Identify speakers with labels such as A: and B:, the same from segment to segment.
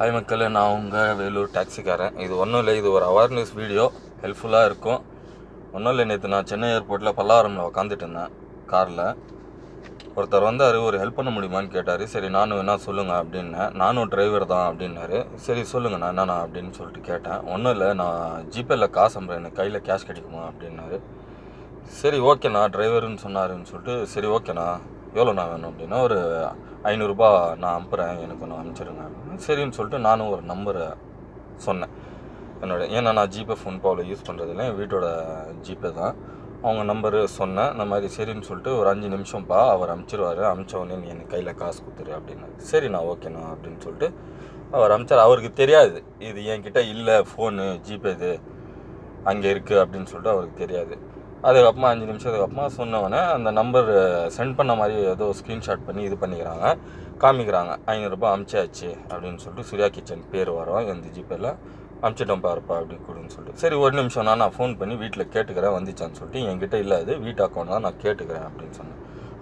A: Hi மக்களே, நான் உங்கள் வேலூர் டாக்ஸிக்காரன். இது ஒன்றும் இல்லை, இது ஒரு அவேர்னஸ் வீடியோ, ஹெல்ப்ஃபுல்லாக இருக்கும். ஒன்றும் இல்லை, நேற்று நான் சென்னை ஏர்போர்ட்டில் பல்லாவரமில் உட்காந்துட்டு இருந்தேன் காரில். ஒருத்தர் வந்தார், ஒரு ஹெல்ப் பண்ண முடியுமான்னு கேட்டார். சரி நானும் என்ன சொல்லுங்கள் அப்படின்னேன். நானும் டிரைவர் தான் அப்படின்னாரு. சரி சொல்லுங்கண்ணா என்னண்ணா அப்படின்னு சொல்லிட்டு கேட்டேன். ஒன்றும் இல்லை, நான் ஜிபேயில் காசு அனுப்புறேன், எனக்கு கையில் கேஷ் கிடைக்குமா அப்படின்னாரு. சரி ஓகேண்ணா டிரைவருன்னு சொன்னாருன்னு சொல்லிட்டு, சரி ஓகேண்ணா எவ்வளோண்ணா வேணும் அப்படின்னா, ஒரு 500 ரூபா நான் அனுப்புகிறேன், எனக்கு ஒன்று அனுப்பிச்சிடுங்க அப்படின்னு. சரின்னு சொல்லிட்டு நானும் ஒரு நம்பரை சொன்னேன் ஏன்னா நான் ஜிபே ஃபோன்பேவில் யூஸ் பண்ணுறதில்ல, என் வீட்டோட ஜிபே தான். அவங்க நம்பரு சொன்னேன். இந்த மாதிரி சரின்னு சொல்லிட்டு ஒரு 5 நிமிஷம்ப்பா அவர் அனுப்பிச்சிடுவார், அனுப்பிச்சவொடனே நீ எனக்கு கையில் காசு கொடுத்துரு அப்படின்னா. சரிண்ணா ஓகேண்ணா அப்படின்னு சொல்லிட்டு அவர் அனுப்பிச்சார். அவருக்கு தெரியாது இது என்கிட்ட இல்லை, ஃபோனு ஜிபே இது அங்கே இருக்குது அப்படின்னு சொல்லிட்டு அவருக்கு தெரியாது. அதுக்கப்புறமா 5 நிமிஷத்துக்கு அப்புறமா சொன்னவொடனே அந்த நம்பர் சென்ட் பண்ண மாதிரி ஏதோ ஸ்க்ரீன்ஷாட் பண்ணி இது பண்ணிக்கிறாங்க, காமிக்கிறாங்க. 500 ரூபாய் அனுப்பிச்சாச்சு அப்படின்னு சொல்லிட்டு சூர்யா கிச்சன் பேர் வரும் எந்த ஜிபேயில். அனுப்பிச்சிட்டோம் பாருப்பா அப்படி கொடுன்னு சொல்லிட்டு. சரி ஒரு நிமிஷம் நான் ஃபோன் பண்ணி வீட்டில் கேட்டுக்கிறேன் வந்துச்சான்னு சொல்லிட்டு. என்கிட்ட இல்லை, அது வீட்டு அக்கௌண்ட் தான், நான் கேட்டுக்கிறேன் அப்படின்னு சொன்னேன்.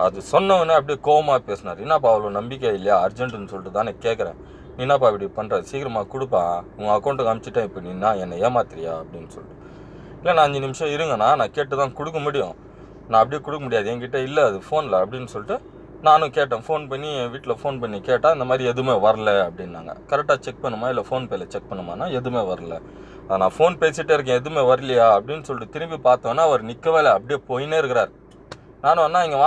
A: அது சொன்னவொடனே அப்படியே கோவமாக பேசினார். என்னப்பா அவ்வளோ நம்பிக்கை இல்லையா, அர்ஜென்ட்டுன்னு சொல்லிட்டு தானே கேட்குறேன், நீ என்னப்பா இப்படி பண்ணுற, சீக்கிரமாக கொடுப்பா, உங்கள் அக்கௌண்ட்டுக்கு அனுப்பிச்சிட்டேன், இப்போ நீ என்னை ஏமாத்துறியா அப்படின்னு சொல்லிட்டு. இல்லை நான் 5 நிமிஷம் இருங்கண்ணா, நான் கேட்டு தான் கொடுக்க முடியும், நான் அப்படியே கொடுக்க முடியாது, என்கிட்ட இல்லை அது ஃபோனில் அப்படின்னு சொல்லிட்டு நானும் கேட்டேன். ஃபோன் பண்ணி என் வீட்டில் ஃபோன் பண்ணி கேட்டால் இந்த மாதிரி எதுவுமே வரல அப்படின்னாங்க. கரெக்டாக செக் பண்ணுமா இல்லை ஃபோன்பேயில் செக் பண்ணுமானா எதுவுமே வரல. நான் ஃபோன் பேசிகிட்டே இருக்கேன், எதுவுமே வரலையா அப்படின்னு சொல்லிட்டு திரும்பி பார்த்தோன்னா அவர் நிற்கவே இல்லை, அப்படியே போயினே இருக்கிறார். நானும் அண்ணா இங்கே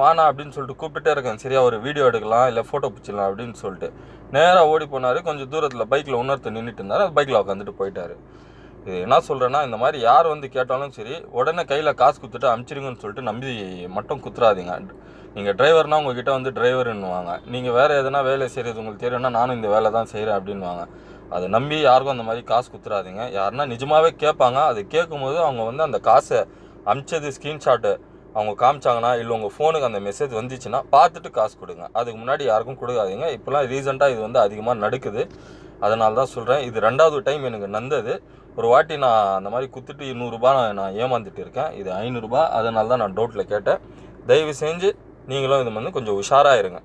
A: வானா அப்படின்னு சொல்லிட்டு கூப்பிட்டுட்டே இருக்கேன். சரியா ஒரு வீடியோ எடுக்கலாம் இல்லை ஃபோட்டோ பிடிச்சிடலாம் அப்படின்னு சொல்லிட்டு நேராக ஓடி போனார். கொஞ்சம் தூரத்தில் பைக்கில் இன்னொருத்தர் நின்றுட்டு இருந்தார், அது பைக்கில் உட்காந்துட்டு போயிட்டார். இது என்ன சொல்கிறேன்னா, இந்த மாதிரி யார் வந்து கேட்டாலும் சரி உடனே கையில் காசு கொடுத்துட்டு அனுப்பிச்சிருங்கன்னு சொல்லிட்டு நம்பி மட்டும் குத்துறாதீங்க. நீங்கள் டிரைவர்னால் உங்ககிட்ட வந்து டிரைவருன்னுவாங்க, நீங்கள் வேறு எதனா வேலை செய்கிறது உங்களுக்கு தெரியும்னா நானும் இந்த வேலை தான் செய்கிறேன் அப்படின்வாங்க. அதை நம்பி யாருக்கும் அந்த மாதிரி காசு குத்துறாதீங்க. யாருன்னா நிஜமாகவே கேட்பாங்க, அது கேட்கும்போது அவங்க வந்து அந்த காசை அனுப்பிச்சது ஸ்க்ரீன்ஷாட்டு அவங்க காமிச்சாங்கன்னா இல்லை உங்கள் ஃபோனுக்கு அந்த மெசேஜ் வந்துச்சுன்னா பார்த்துட்டு காசு கொடுங்க. அதுக்கு முன்னாடி யாருக்கும் கொடுக்காதீங்க. இப்போலாம் ரீசெண்டாக இது வந்து அதிகமாக நடக்குது, அதனால தான் சொல்கிறேன். இது 2வது டைம் எனக்கு நடந்தது. ஒரு வாட்டி நான் அந்த மாதிரி குத்துட்டு 100 ரூபா நான் ஏமாந்துட்டு இருக்கேன். இது 500 ரூபா, அதனால தான் நான் டவுட்டில் கேட்டேன். தயவு செஞ்சு நீங்களும் இது வந்து கொஞ்சம் உஷாராக இருங்க.